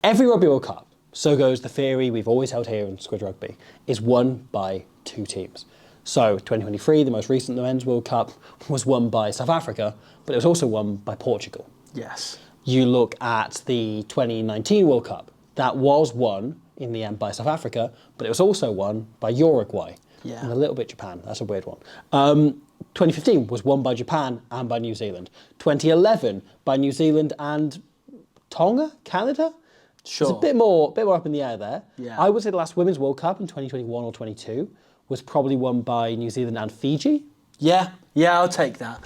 Every Rugby World Cup, so goes the theory we've always held here in Squid Rugby, is won by 2 teams. So 2023, the most recent Men's World Cup, was won by South Africa, but it was also won by Portugal. Yes. You look at the 2019 World Cup, that was won in the end by South Africa, but it was also won by Uruguay. Yeah. And a little bit Japan. That's a weird one. 2015 was won by Japan and by New Zealand. 2011 by New Zealand and Tonga, Canada. Sure. It's a bit more up in the air there. Yeah. I would say the last Women's World Cup in 2021 or 22 was probably won by New Zealand and Fiji. Yeah, I'll take that.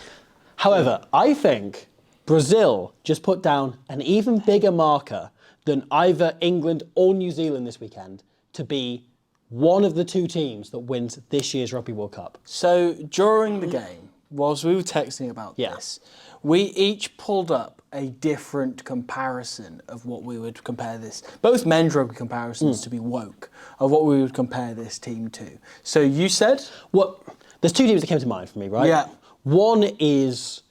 However, I think Brazil just put down an even bigger marker than either England or New Zealand this weekend to be one of the 2 teams that wins this year's Rugby World Cup. So during the game, whilst we were texting about this, we each pulled up a different comparison of what we would compare this, both men's rugby comparisons to be woke, of what we would compare this team to. So you said? There's 2 teams that came to mind for me, right? Yeah. One is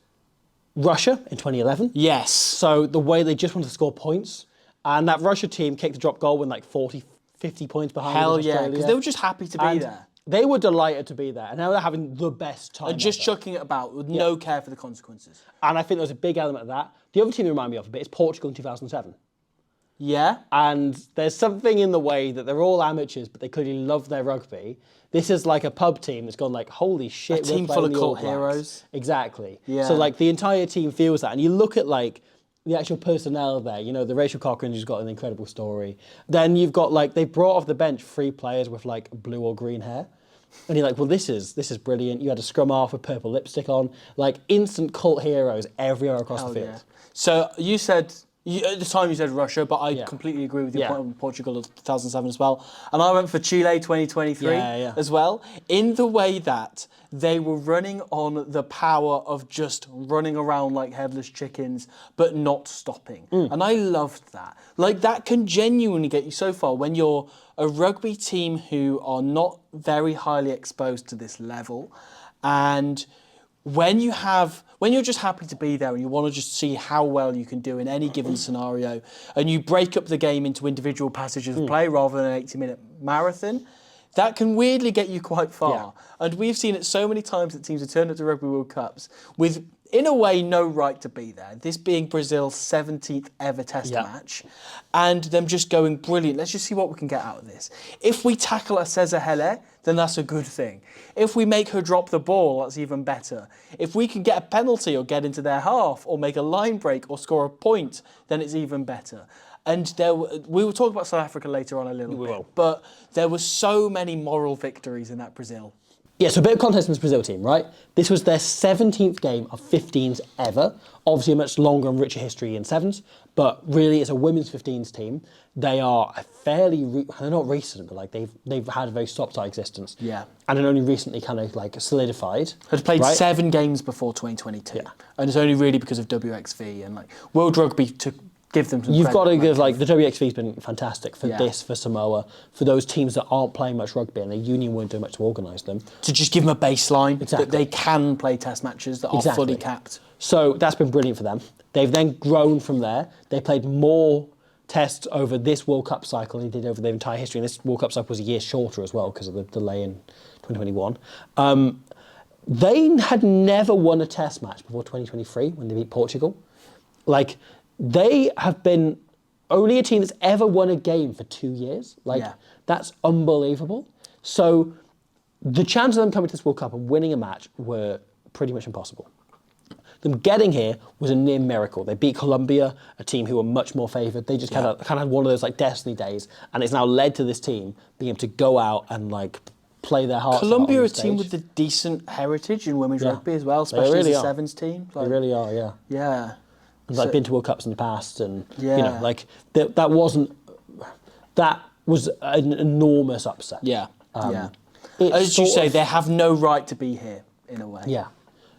Russia in 2011. Yes. So the way they just wanted to score points, and that Russia team kicked a drop goal when like 40, 50 points behind. Hell yeah, because they were just happy to be there. They were delighted to be there, and now they're having the best time. And just chucking it about with no care for the consequences. And I think there was a big element of that. The other team they remind me of a bit is Portugal in 2007. Yeah. And there's something in the way that they're all amateurs, but they clearly love their rugby. This is like a pub team that's gone like, holy shit, A team full of cult heroes. Exactly. Yeah. So like the entire team feels that. And you look at like the actual personnel there, you know, the Rachel Cochran who's got an incredible story. Then you've got like, they brought off the bench 3 players with like blue or green hair. And you're like, well, this is brilliant. You had a scrum half with purple lipstick on. Like instant cult heroes everywhere across the field. Yeah. So you said, at the time you said Russia, but I completely agree with your point on Portugal of 2007 as well. And I went for Chile 2023 as well, in the way that they were running on the power of just running around like headless chickens, but not stopping. And I loved that. Like that can genuinely get you so far when you're a rugby team who are not very highly exposed to this level. And when you're just happy to be there and you want to just see how well you can do in any given scenario, and you break up the game into individual passages of play rather than an 80-minute marathon, that can weirdly get you quite far. Yeah. And we've seen it so many times that teams have turned up to Rugby World Cups with, in a way, no right to be there. This being Brazil's 17th ever test match. And them just going, brilliant, let's just see what we can get out of this. If we tackle a Cesar Hele, then that's a good thing. If we make her drop the ball, that's even better. If we can get a penalty or get into their half or make a line break or score a point, then it's even better. And we will talk about South Africa later on a little bit, but there were so many moral victories in that Brazil. Yeah, so a bit of context in this Brazil team, right? This was their 17th game of 15s ever. Obviously a much longer and richer history in 7s, but really it's a women's 15s team. They are a they're not recent, but like they've had a very stop-start existence. Yeah. And it only recently kind of like solidified. Had played 7 games before 2022. Yeah. And it's only really because of WXV and like World Rugby to give them some You've got to credit, give, like, the WXV's been fantastic for this, for Samoa, for those teams that aren't playing much rugby and the union weren't doing much to organise them. To just give them a baseline that they can play test matches that are fully capped. So that's been brilliant for them. They've then grown from there. They played more tests over this World Cup cycle than they did over their entire history. And this World Cup cycle was a year shorter as well because of the delay in 2021. They had never won a test match before 2023 when they beat Portugal. Like, they have been only a team that's ever won a game for 2 years. Like, that's unbelievable. So the chances of them coming to this World Cup and winning a match were pretty much impossible. Them getting here was a near miracle. They beat Colombia, a team who were much more favoured. They just kind of had one of those like destiny days, and it's now led to this team being able to go out and like play their hearts out. Colombia are a team with a decent heritage in women's rugby as well, especially really as a sevens team. Like, they really are, yeah. Yeah. Like been to World Cups in the past, and you know, like that was an enormous upset. Yeah, As you say, they have no right to be here in a way. Yeah.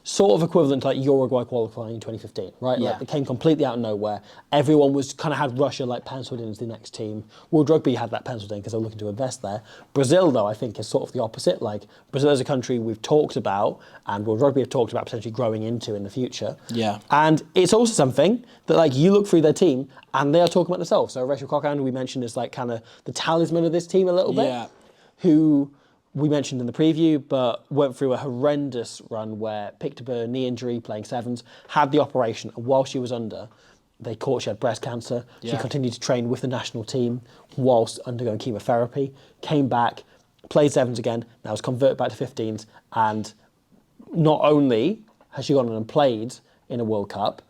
sort of equivalent to like Uruguay qualifying in 2015, right? Yeah. Like, it came completely out of nowhere. Everyone was kind of had Russia like penciled in as the next team. World Rugby had that penciled in because they were looking to invest there. Brazil, though, I think is sort of the opposite. Like, Brazil is a country we've talked about and World Rugby have talked about potentially growing into in the future. Yeah. And it's also something that like you look through their team and they are talking about themselves. So Rachel Cochran, we mentioned, is like kind of the talisman of this team a little bit. Yeah. Who we mentioned in the preview, but went through a horrendous run where picked up a knee injury playing sevens, had the operation, and while she was under, they caught she had breast cancer. Yeah. She continued to train with the national team whilst undergoing chemotherapy, came back, played sevens again, now was converted back to 15s, and not only has she gone on and played in a World Cup,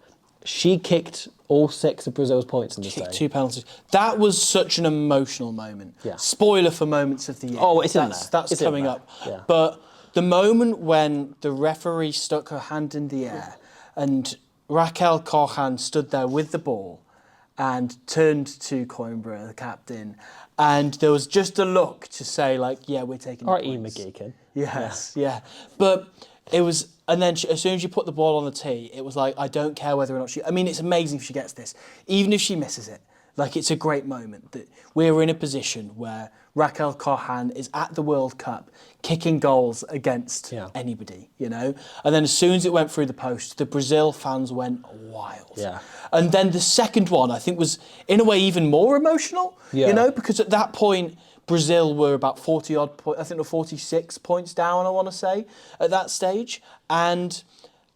she kicked all 6 of Brazil's points in this day. 2 penalties. That was such an emotional moment. Yeah. Spoiler for moments of the year. Oh, it's in there. That's It's in coming there. up. Yeah. But the moment when the referee stuck her hand in the air and Raquel Cochran stood there with the ball and turned to Coimbra, the captain, and there was just a look to say, like, yeah, we're taking the All right, Ian points. McGeechan. Yes, yeah. But it was, and then as soon as you put the ball on the tee, it was like, I don't care whether or not she, I mean, it's amazing if she gets this. Even if she misses it, like, it's a great moment that we're in a position where Raquel Cochran is at the World Cup kicking goals against anybody, you know? And then as soon as it went through the post, the Brazil fans went wild. Yeah. And then the second one, I think, was in a way even more emotional, you know, because at that point, Brazil were about 40 odd points, I think they're 46 points down, I want to say, at that stage. And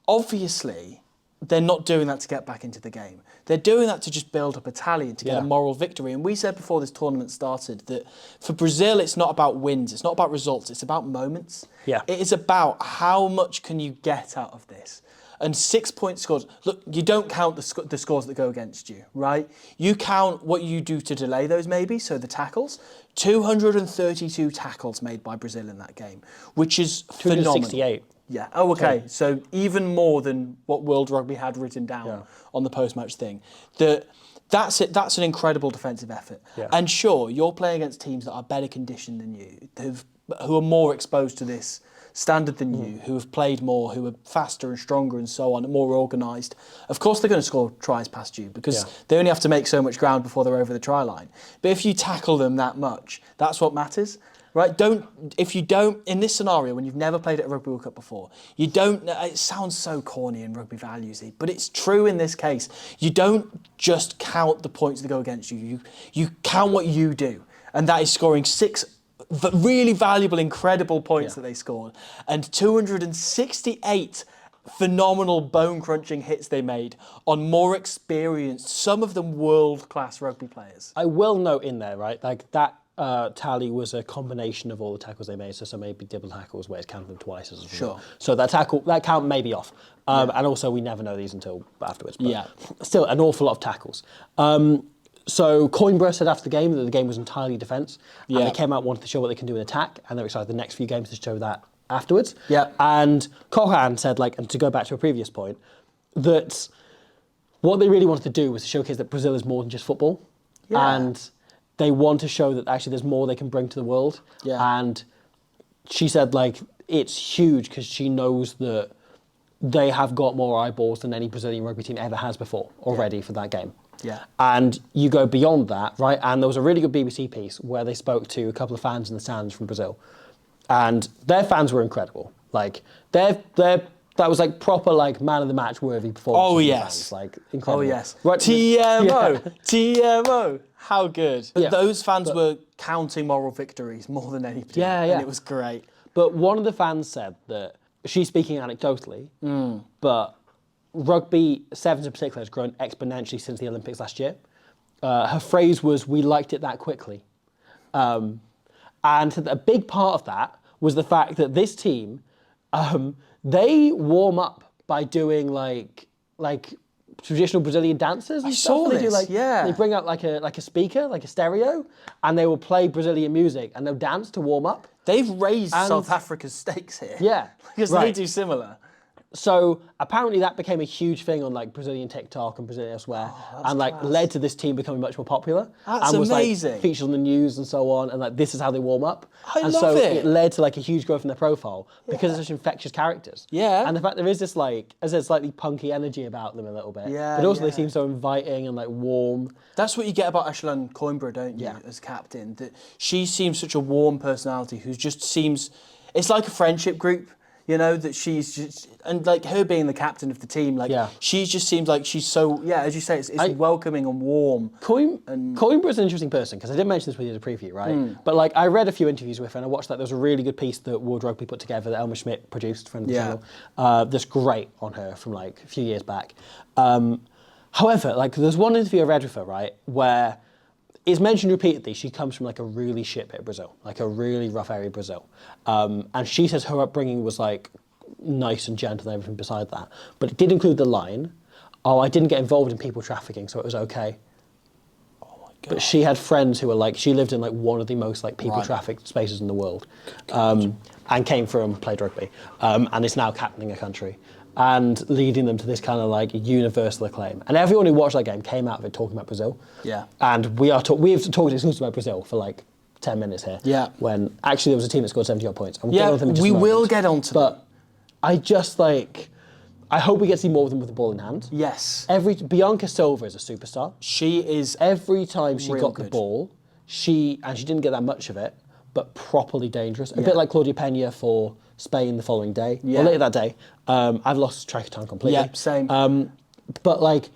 obviously, they're not doing that to get back into the game. They're doing that to just build up a tally and to get a moral victory. And we said before this tournament started that for Brazil, it's not about wins, it's not about results, it's about moments. Yeah. It is about how much can you get out of this. And 6 point scores. Look, you don't count the scores that go against you, right? You count what you do to delay those, maybe, so the tackles. 232 tackles made by Brazil in that game, which is phenomenal. 268. Yeah. Oh, okay. So even more than what World Rugby had written down on the post-match thing. That's it. That's an incredible defensive effort. Yeah. And sure, you're playing against teams that are better conditioned than you, who are more exposed to this standard than you, who have played more, who are faster and stronger and so on, and more organised. Of course they're going to score tries past you because they only have to make so much ground before they're over the try line. But if you tackle them that much, that's what matters. Right? If you don't, in this scenario, when you've never played at a Rugby World Cup before, you don't, it sounds so corny and rugby valuesy, but it's true in this case. You don't just count the points that go against you. You count what you do. And that is scoring 6 really valuable, incredible points that they scored. And 268 phenomenal bone-crunching hits they made on more experienced, some of them world-class rugby players. I will note in there, right, like that tally was a combination of all the tackles they made, so some maybe double tackles where it's counted them twice as well. Sure. So that count may be off. And also we never know these until afterwards. But still, an awful lot of tackles. So Coimbra said after the game that the game was entirely defence. And they came out and wanted to show what they can do in attack, and they're excited the next few games to show that afterwards. Yeah. And Cochran said, like, and to go back to a previous point, that what they really wanted to do was to showcase that Brazil is more than just football. Yeah. And they want to show that actually there's more they can bring to the world. Yeah. And she said, like, it's huge because she knows that they have got more eyeballs than any Brazilian rugby team ever has before already for that game. Yeah. And you go beyond that, right? And there was a really good BBC piece where they spoke to a couple of fans in the stands from Brazil. And their fans were incredible. Like, that was like proper, like, man of the match worthy performance. Oh, yes. Fans. Like, incredible. Oh, yes. Right. TMO. TMO. How good. But Yeah. those fans were counting moral victories more than anybody. Yeah, yeah. And it was great. But one of the fans said that, she's speaking anecdotally, but rugby sevens in particular has grown exponentially since the Olympics last year. Her phrase was, "We liked it that quickly." And a big part of that was the fact that this team, they warm up by doing like traditional Brazilian dances and stuff. saw They do this, They bring out like a speaker, like a stereo, and they will play Brazilian music and they'll dance to warm up. They've raised South Africa's stakes here. Yeah, Because they do similar. So apparently that became a huge thing on like Brazilian TikTok and Brazilian elsewhere, and like led to this team becoming much more popular. That's and was amazing. like featured on the news and so on, and like this is how they warm up. I and love so it. led to like a huge growth in their profile because they're such infectious characters. Yeah. And the fact there is this like, as there's slightly punky energy about them a little bit. Yeah, But also yeah. they seem so inviting and like warm. That's what you get about Ashland Coimbra, don't you, as captain? That she seems such a warm personality who just seems... It's like a friendship group, you know, that she's just... And like her being the captain of the team, like she just seems like she's so... Yeah, as you say, it's welcoming and warm. Coimbra is an interesting person, because I did mention this when you did a preview, right? But like I read a few interviews with her and I watched that. There was a really good piece that World Rugby put together that Elmer Schmidt produced, friend of the channel. That's great on her from like a few years back. However, like there's one interview I read with her, right, where it's mentioned repeatedly she comes from like a really shit bit of Brazil, like a really rough area of Brazil. And she says her upbringing was like nice and gentle and everything beside that. But it did include the line, oh, I didn't get involved in people trafficking, so it was okay. Oh my God. But she had friends who were like, she lived in like one of the most like people trafficked spaces in the world. And came from, played rugby, and is now captaining a country. And leading them to this kind of like universal acclaim. And everyone who watched that game came out of it talking about Brazil. Yeah. And we've talked exclusively about Brazil for like 10 minutes here. Yeah. When actually there was a team that scored 70 odd points. And we'll get on them in just a moment. Will get on to them. But I just like, I hope we get to see more of them with the ball in hand. Yes. Bianca Silva is a superstar. She is. Every time she got the ball, she didn't get that much of it, but properly dangerous. A bit like Claudia Pena for Spain the following day, or later that day. I've lost track of time completely. Yeah, same. But like,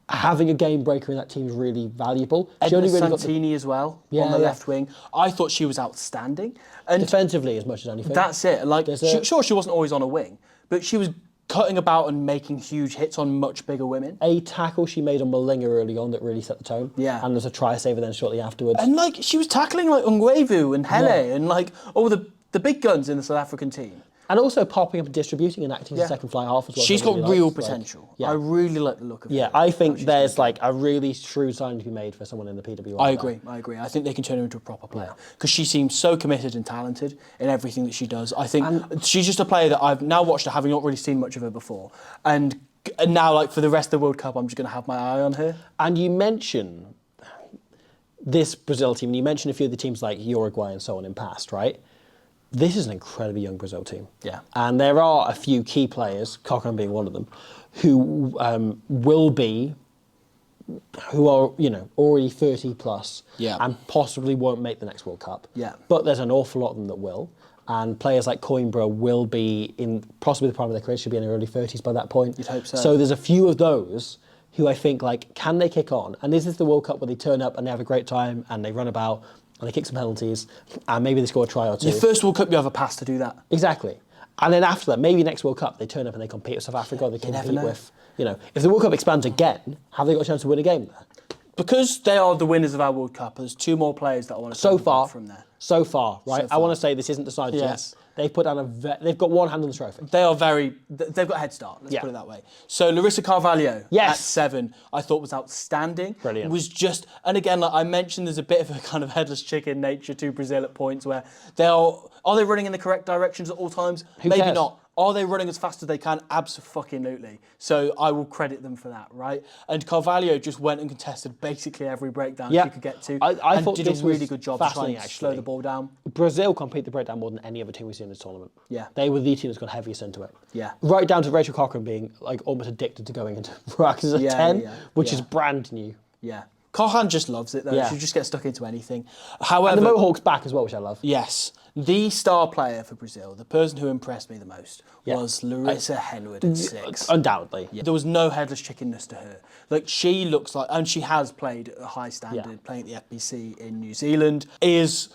having a game breaker in that team is really valuable. Edna Santini as well, on the left wing. I thought she was outstanding. And defensively as much as anything. That's it. Like, sure, she wasn't always on a wing, but she was cutting about and making huge hits on much bigger women. A tackle she made on Malinga early on that really set the tone. Yeah. And there's a try saver then shortly afterwards. And like, she was tackling like Ungwevu and Hele and like all the big guns in the South African team. And also popping up and distributing and acting as a second fly half as well. She's got real potential. I really like the look of her. Yeah, I think there's like a really shrewd sign to be made for someone in the PWI. I agree. I think they can turn her into a proper player. Because she seems so committed and talented in everything that she does. I think she's just a player that I've now watched her, having not really seen much of her before. And now, like, for the rest of the World Cup, I'm just going to have my eye on her. And you mention this Brazil team, and you mentioned a few of the teams like Uruguay and so on in past, right? This is an incredibly young Brazil team. Yeah. And there are a few key players, Cochran being one of them, who who are, you know, already 30 plus and possibly won't make the next World Cup. Yeah. But there's an awful lot of them that will. And players like Coimbra will be in possibly the prime of their career, should be in their early 30s by that point. You'd hope so. So there's a few of those who I think, like, can they kick on? And is this the World Cup where they turn up and they have a great time and they run about and they kick some penalties, and maybe they score a try or two? Your first World Cup, you have a pass to do that. Exactly. And then after that, maybe next World Cup, they turn up and they compete with South Africa, or they compete with, you know, if the World Cup expands again, have they got a chance to win a game there? Because they are the winners of our World Cup, there's two more players that I want to talk about from there. So far, right? I want to say this isn't decided yet. They've put down they've got one hand on the trophy. They are they've got a head start, let's put it that way. So Larissa Carvalho at 7, I thought was outstanding. Brilliant. It was just, and again, like I mentioned, there's a bit of a kind of headless chicken nature to Brazil at points where are they running in the correct directions at all times? Maybe not. Are they running as fast as they can? Absolutely. So I will credit them for that, right? And Carvalho just went and contested basically every breakdown she could get to. I thought did a really good job trying to slow the ball down. Brazil complete the breakdown more than any other team we've seen in this tournament. Yeah. They were the team that's got heaviest into it. Yeah. Right down to Rachel Cochran being like almost addicted to going into rucks as a 10, which is brand new. Yeah. Cochran just loves it though. Yeah. She just gets stuck into anything. However, and the Mohawk's back as well, which I love. Yes. The star player for Brazil, the person who impressed me the most, was Larissa Henwood at 6. Undoubtedly. Yeah. There was no headless chickenness to her. Like, she looks like, and she has played at a high standard, playing at the FBC in New Zealand, has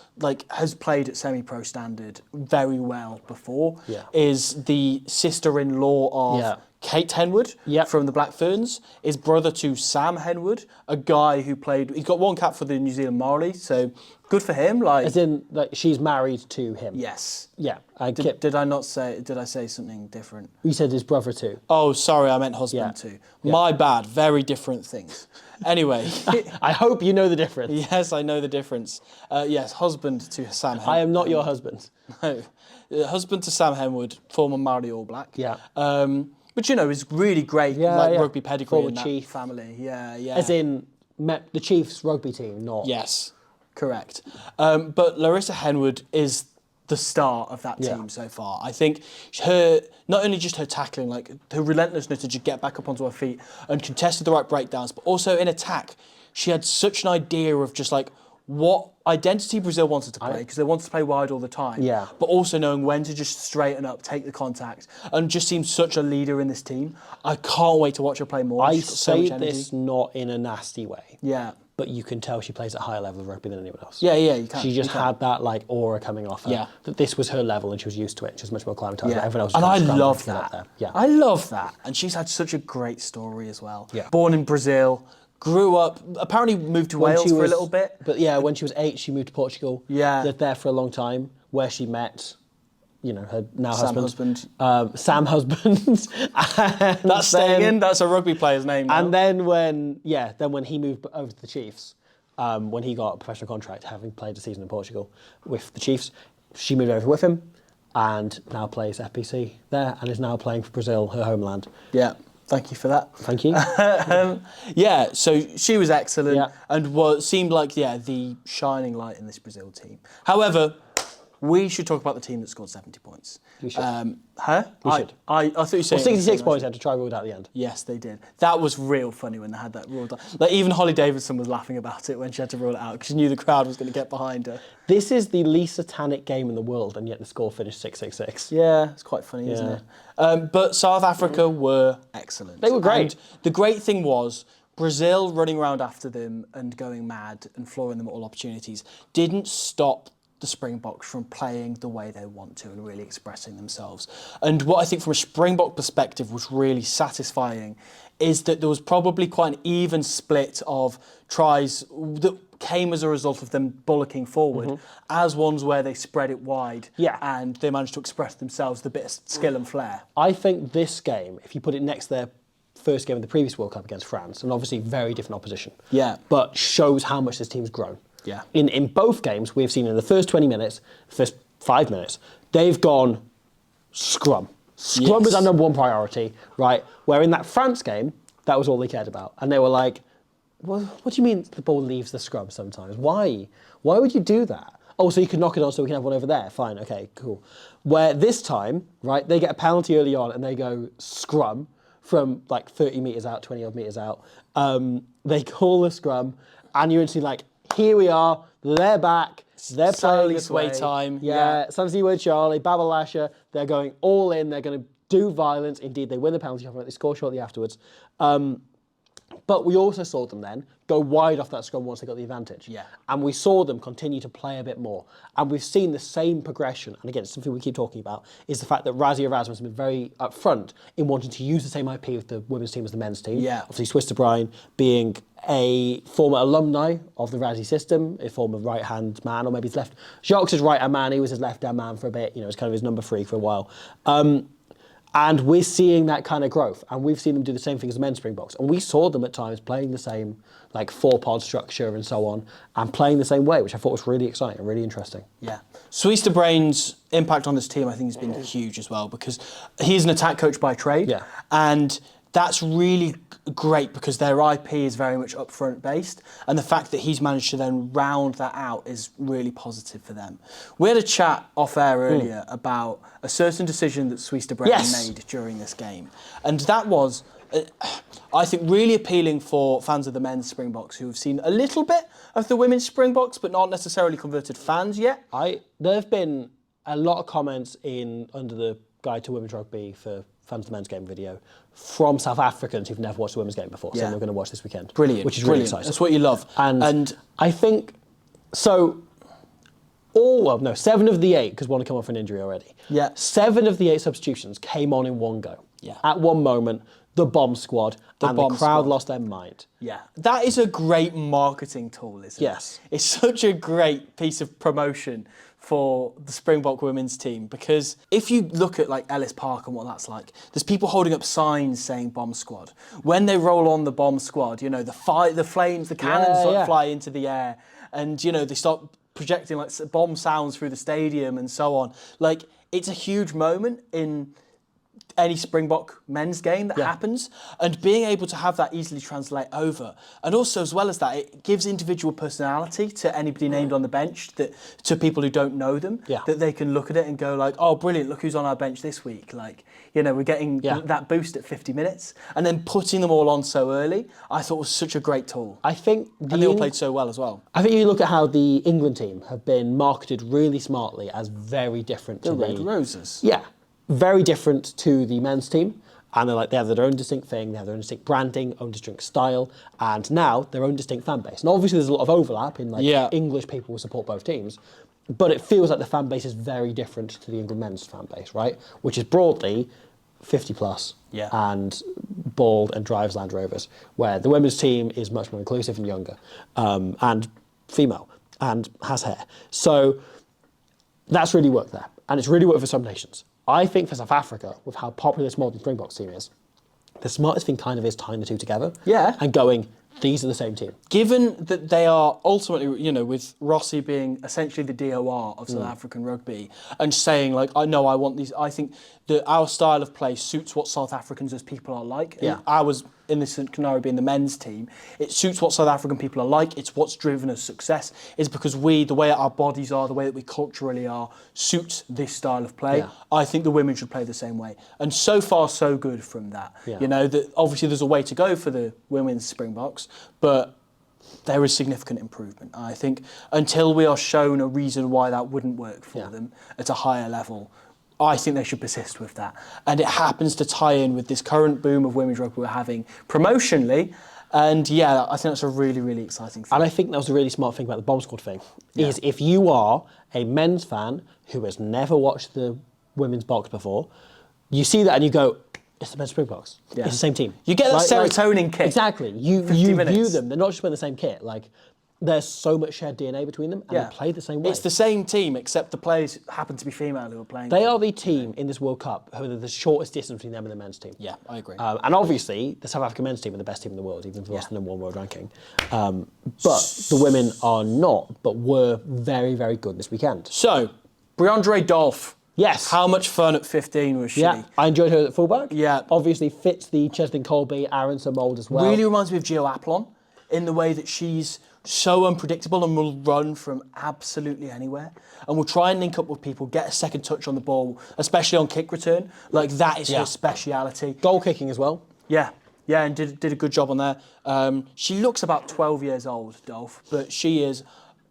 played at semi-pro standard very well before, is the sister-in-law of Kate Henwood from the Black Ferns is brother to Sam Henwood, a guy who played. He's got one cap for the New Zealand Maori, so good for him. Like, as in, like, she's married to him. Yes. Yeah. Did I not say? Did I say something different? You said his brother too. Oh, sorry, I meant husband too. My bad. Very different things. Anyway, I hope you know the difference. Yes, I know the difference. Yes, husband to Sam Henwood. I am not your husband. No. Husband to Sam Henwood, former Maori All Black. Yeah. But, you know, it's really great, rugby pedigree former in that Chief family. Yeah. As in, the Chiefs rugby team, not... Yes, correct. But Larissa Henwood is the star of that team so far. I think not only just her tackling, like her relentlessness to just get back up onto her feet and contested the right breakdowns, but also in attack, she had such an idea of just like what identity Brazil wanted to play, because they wanted to play wide all the time. Yeah. But also knowing when to just straighten up, take the contact, and just seems such a leader in this team. I can't wait to watch her play more. I say this not in a nasty way. Yeah. But you can tell she plays at a higher level of rugby than anyone else. Yeah, you can. She just had that like aura coming off her. Yeah. That this was her level and she was used to it. She was much more acclimatized. Yeah. Everyone else was and I trying to love scramble to get that. up there. Yeah. I love that. And she's had such a great story as well. Yeah. Born in Brazil, grew up, apparently moved to Wales for a little bit. But yeah, when she was 8, she moved to Portugal. Yeah. Lived there for a long time, where she met, you know, her now Sam husband. Sam husband. That's staying in. That's a rugby player's name now. And then when he moved over to the Chiefs, when he got a professional contract, having played a season in Portugal with the Chiefs, she moved over with him and now plays FPC there and is now playing for Brazil, her homeland. Yeah. Thank you for that. Thank you. So she was excellent and seemed like the shining light in this Brazil team. However, we should talk about the team that scored 70 points. We should. We should. I thought you said 66 points. Had to try ruled out at the end. Yes, they did. That was real funny when they had that ruled out. Like even Holly Davidson was laughing about it when she had to rule it out because she knew the crowd was going to get behind her. This is the least satanic game in the world, and yet the score finished 6-6-6. Yeah, it's quite funny, isn't it? But South Africa were excellent. They were great. And the great thing was Brazil running around after them and going mad and flooring them at all opportunities didn't stop the Springboks from playing the way they want to and really expressing themselves. And what I think from a Springbok perspective was really satisfying is that there was probably quite an even split of tries that came as a result of them bullocking forward as ones where they spread it wide and they managed to express themselves with a bit of skill and flair. I think this game, if you put it next to their first game of the previous World Cup against France, and obviously very different opposition, but shows how much this team's grown. Yeah. In both games, we've seen in the first 20 minutes, first 5 minutes, they've gone scrum. Scrum was our number one priority, right? Where in that France game, that was all they cared about. And they were like, well, what do you mean the ball leaves the scrum sometimes? Why? Why would you do that? Oh, so you can knock it on so we can have one over there. Fine, okay, cool. Where this time, right, they get a penalty early on and they go scrum from like 30 metres out, 20 odd metres out. They call the scrum and you're instantly like, here we are, they're back, they're playing this way. time. Sansi Word Charlie, Babalasha, they're going all in, they're going to do violence. Indeed, they win the penalty shot, they score shortly afterwards. But we also saw them then go wide off that scrum once they got the advantage. Yeah. And we saw them continue to play a bit more. And we've seen the same progression, and again, it's something we keep talking about, is the fact that Rassie Erasmus has been very upfront in wanting to use the same IP with the women's team as the men's team. Yeah. Obviously, Swiss de Bruyne being a former alumni of the Rassie system, a former right-hand man, or maybe his left. Jacques' his right-hand man, he was his left-hand man for a bit, it's kind of his number 3 for a while. And we're seeing that kind of growth. And we've seen them do the same thing as the men's Springboks. And we saw them at times playing the same, like 4-pod structure and so on, and playing the same way, which I thought was really exciting and really interesting. Yeah. Suisse de Bruyne's impact on this team, I think, has been huge as well, because he's an attack coach by trade. Yeah. And that's really great because their IP is very much upfront based, and the fact that he's managed to then round that out is really positive for them. We had a chat off air earlier about a certain decision that Suisse de Bruyne made during this game, and that was, I think, really appealing for fans of the men's Springboks who have seen a little bit of the women's Springboks but not necessarily converted fans yet. There have been a lot of comments under the Guide to Women's Rugby for fans of the men's game video from South Africans who've never watched the women's game before, saying they're going to watch this weekend. Brilliant. Which is really exciting. That's what you love. And I think, 7 of the 8, because one had come off an injury already. Yeah. 7 of the 8 substitutions came on in one go. Yeah. At one moment, the bomb squad, and the crowd lost their mind. Yeah. That is a great marketing tool, isn't it? Yes. It's such a great piece of promotion for the Springbok women's team, because if you look at like Ellis Park and what that's like, there's people holding up signs saying bomb squad. When they roll on the bomb squad, you know, the flames, the cannons fly into the air, and you know, they start projecting like bomb sounds through the stadium and so on. Like, it's a huge moment in any Springbok men's game that happens, and being able to have that easily translate over, and also as well as that, it gives individual personality to anybody named on the bench, that to people who don't know them, that they can look at it and go like, oh brilliant, look who's on our bench this week, like, you know, we're getting that boost at 50 minutes, and then putting them all on so early, I thought was such a great tool. I think and they all played so well as well. I think you look at how the England team have been marketed really smartly as very different to the Red Roses. Yeah. Very different to the men's team, and they have their own distinct thing, they have their own distinct branding, own distinct style, and now their own distinct fan base. And obviously there's a lot of overlap in English people will support both teams, but it feels like the fan base is very different to the England men's fan base, right? Which is broadly 50 plus and bald and drives Land Rovers, where the women's team is much more inclusive and younger, and female, and has hair. So that's really worked there, and it's really worked for some nations. I think for South Africa, with how popular this modern Springboks team is, the smartest thing kind of is tying the two together. Yeah. And going, these are the same team. Given that they are ultimately, you know, with Rossi being essentially the DOR of South African rugby, and saying like, I want these, I think that our style of play suits what South Africans as people are like. Yeah. Ours, in this scenario being the men's team, it suits what South African people are like. It's what's driven us success. Is because the way our bodies are, the way that we culturally are, suits this style of play. Yeah. I think the women should play the same way. And so far, so good from that. Yeah. You know, that obviously there's a way to go for the women's Springboks, but there is significant improvement. I think until we are shown a reason why that wouldn't work for them at a higher level, I think they should persist with that. And it happens to tie in with this current boom of women's rugby we're having promotionally. And yeah, I think that's a really, really exciting thing. And I think that was a really smart thing about the bomb squad thing, is if you are a men's fan who has never watched the women's box before, you see that and you go, it's the men's Springboks. Yeah. It's the same team. You get that serotonin kick. Exactly. You view them. They're not just wearing the same kit. Like, there's so much shared DNA between them, and they play the same way. It's the same team, except the players happen to be female who are playing. They are the team in this World Cup who are the shortest distance between them and the men's team. Yeah, I agree. And obviously, the South African men's team are the best team in the world, even if they lost the number one world ranking. But the women are not, but were very, very good this weekend. So, Briandre Dolph. Yes. How much fun at 15 was she? Yeah, I enjoyed her at fullback. Yeah. Obviously fits the Cheslin Colby, Aronson mould as well. Really reminds me of Gio Aplon in the way that she's so unpredictable and will run from absolutely anywhere, and will try and link up with people, get a second touch on the ball, especially on kick return. Like, that is her speciality. Goal kicking as well. Yeah, and did a good job on there. She looks about 12 years old, Dolph, but she is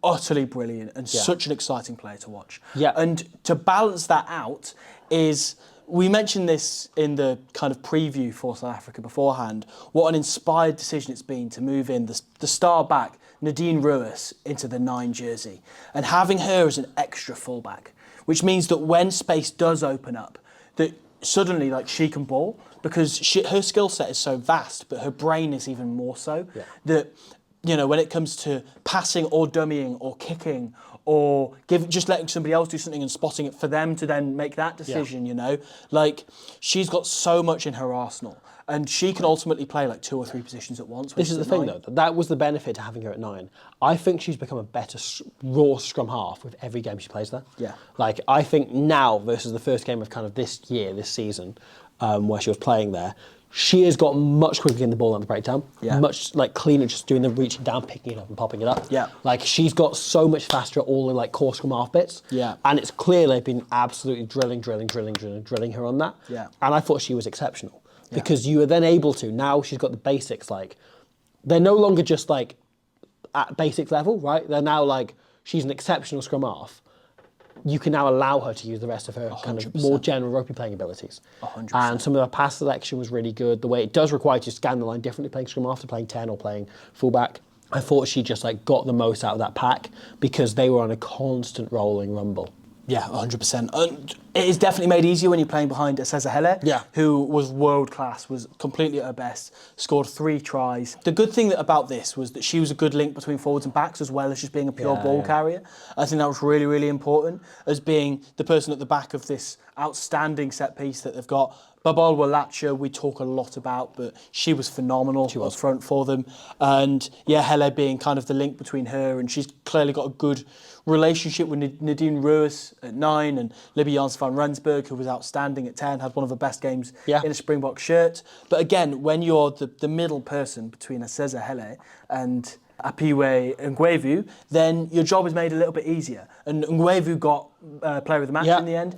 utterly brilliant and such an exciting player to watch. Yeah. And to balance that out is, we mentioned this in the kind of preview for South Africa beforehand, what an inspired decision it's been to move in the star back, Nadine Ruiz, into the 9 jersey, and having her as an extra fullback, which means that when space does open up, that suddenly like she can ball, because her skill set is so vast, but her brain is even more so. Yeah. That, you know, when it comes to passing or dummying or kicking or just letting somebody else do something and spotting it for them to then make that decision, you know, like, she's got so much in her arsenal, and she can ultimately play like 2 or 3 positions at once. This is the thing, though. That was the benefit to having her at 9. I think she's become a better raw scrum half with every game she plays there. Yeah. Like, I think now versus the first game of kind of this season, where she was playing there, she has got much quicker in the ball on the breakdown. Yeah. Much like cleaner, just doing the reaching down, picking it up and popping it up. Yeah. Like, she's got so much faster at all the like core scrum half bits. Yeah. And it's clear they've been absolutely drilling her on that. Yeah. And I thought she was exceptional. Yeah. Because you are then able to, now she's got the basics, like, they're no longer just like at basic level, right? They're now like, she's an exceptional scrum half. You can now allow her to use the rest of her 100%. Kind of more general rugby playing abilities. 100%. And some of her pass selection was really good. The way it does require you to scan the line differently playing scrum after playing 10 or playing fullback. I thought she just like got the most out of that pack because they were on a constant rolling rumble. Yeah, 100%. And It is definitely made easier when you're playing behind Cesar Hele, Yeah. who was world class, was completely at her best, scored 3 tries. The good thing about this was that she was a good link between forwards and backs, as well as just being a pure ball carrier. I think that was really, really important, as being the person at the back of this outstanding set piece that they've got. Babal Walacha, we talk a lot about, but she was phenomenal up front for them. And yeah, Hele being kind of the link between her, and she's clearly got a good relationship with Nadine Ruis at 9, and Libby Jans van Rensburg, who was outstanding at 10, had one of the best games in a Springbok shirt. But again, when you're the middle person between a Cesar Hele and Apiwe Ngwevu, then your job is made a little bit easier. And Ngwevu got player of the match in the end.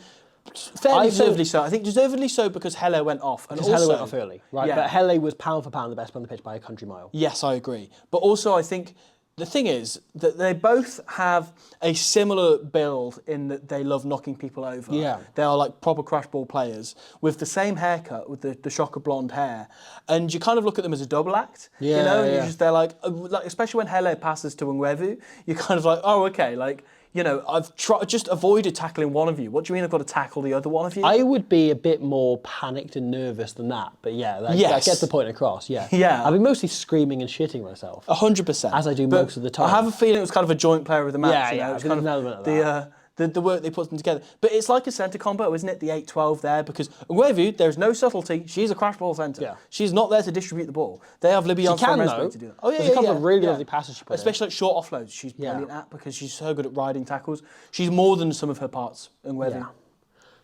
Fairly deservedly so. I think deservedly so because Hele went off. And because Hele went off early, right? Yeah. But Hele was pound for pound the best player on the pitch by a country mile. Yes, I agree. But also I think the thing is that they both have a similar build in that they love knocking people over. Yeah. They are like proper crash ball players with the same haircut, with the shock of blonde hair. And you kind of look at them as a double act. Yeah, you know, and they're like, especially when Hele passes to Ngwevu, you're kind of like, oh, okay, like, you know, I've just avoided tackling one of you. What do you mean I've got to tackle the other one of you? I would be a bit more panicked and nervous than that. But yeah, that gets the point across, yeah. Yeah. I'd be mostly screaming and shitting myself. 100%. As I do most of the time. I have a feeling it was kind of a joint player of the match. Yeah, you know? yeah. It was kind of an element of that. The work they put them together. But it's like a centre combo, isn't it? The 8-12 there, because Ngwevu, there's no subtlety. She's a crash ball centre. Yeah. She's not there to distribute the ball. They have Libby Jans van Rensburg to do that. Oh, yeah, There's a couple of really lovely passes she put especially like short offloads. She's brilliant at, because she's so good at riding tackles. She's more than some of her parts, Ngwevu. Yeah.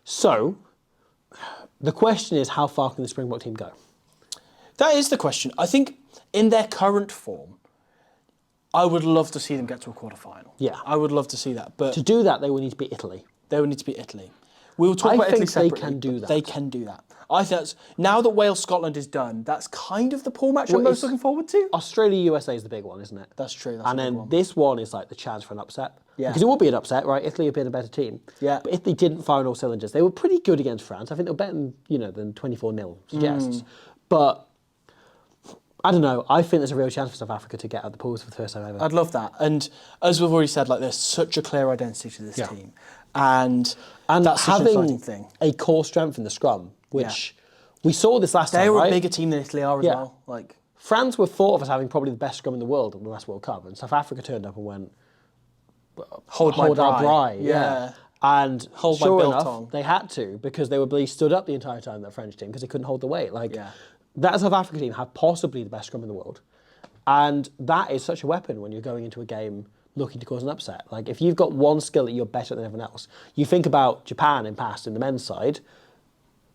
So, the question is, how far can the Springbok team go? That is the question. I think in their current form, I would love to see them get to a quarter-final. Yeah. I would love to see that. But to do that, they will need to beat Italy. They would need to beat Italy. We will talk about Italy separately. They can do that. They can do that. I think that's, now that Wales-Scotland is done, that's kind of the pool match I'm most looking forward to. Australia-USA is the big one, isn't it? That's true. And then this one is like the chance for an upset. Yeah. Because it will be an upset, right? Italy have been a better team. Yeah. But Italy didn't fire on all cylinders. They were pretty good against France. I think they were better than 24-0 suggests. But I don't know. I think there's a real chance for South Africa to get out of the pools for the first time ever. I'd love that. And as we've already said, like there's such a clear identity to this team. And that's such an exciting thing. A core strength in the scrum, which we saw this last time, They were right? a bigger team than Italy are as well. Like France were thought of as having probably the best scrum in the world in the last World Cup, and South Africa turned up and went, hold our bride. Yeah. And hold sure my enough, biltong. they had to, because they were stood up the entire time, that French team, because they couldn't hold the weight. That South Africa team have possibly the best scrum in the world. And that is such a weapon when you're going into a game looking to cause an upset. Like, if you've got one skill that you're better than everyone else, you think about Japan in past, in the men's side,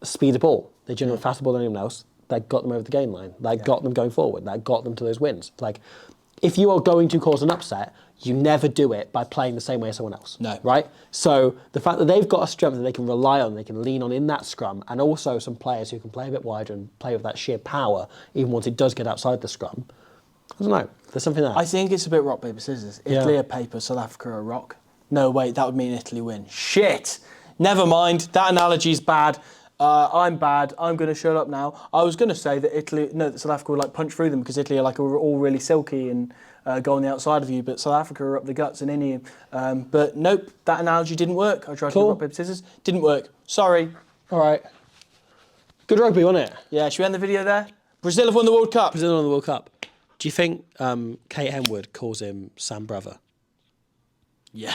speed of ball. They generate faster ball than anyone else. That got them over the game line. That got them going forward. That got them to those wins. Like, if you are going to cause an upset, you never do it by playing the same way as someone else. No. Right? So the fact that they've got a strength that they can rely on, they can lean on in that scrum, and also some players who can play a bit wider and play with that sheer power, even once it does get outside the scrum, I don't know. There's something there. I think it's a bit rock, paper, scissors. Italy are paper, South Africa are rock. No, wait, that would mean Italy win. Shit! Never mind. That analogy's bad. I'm bad. I'm going to shut up now. I was going to say that South Africa would like punch through them because Italy are all really silky and go on the outside of you, but South Africa are up the guts and in you. But nope, that analogy didn't work. I tried to do rock, paper, scissors. Didn't work. Sorry. All right. Good rugby, wasn't it? Yeah, should we end the video there? Brazil have won the World Cup. Brazil won the World Cup. Do you think Kate Henwood calls him Sam Brother? Yeah.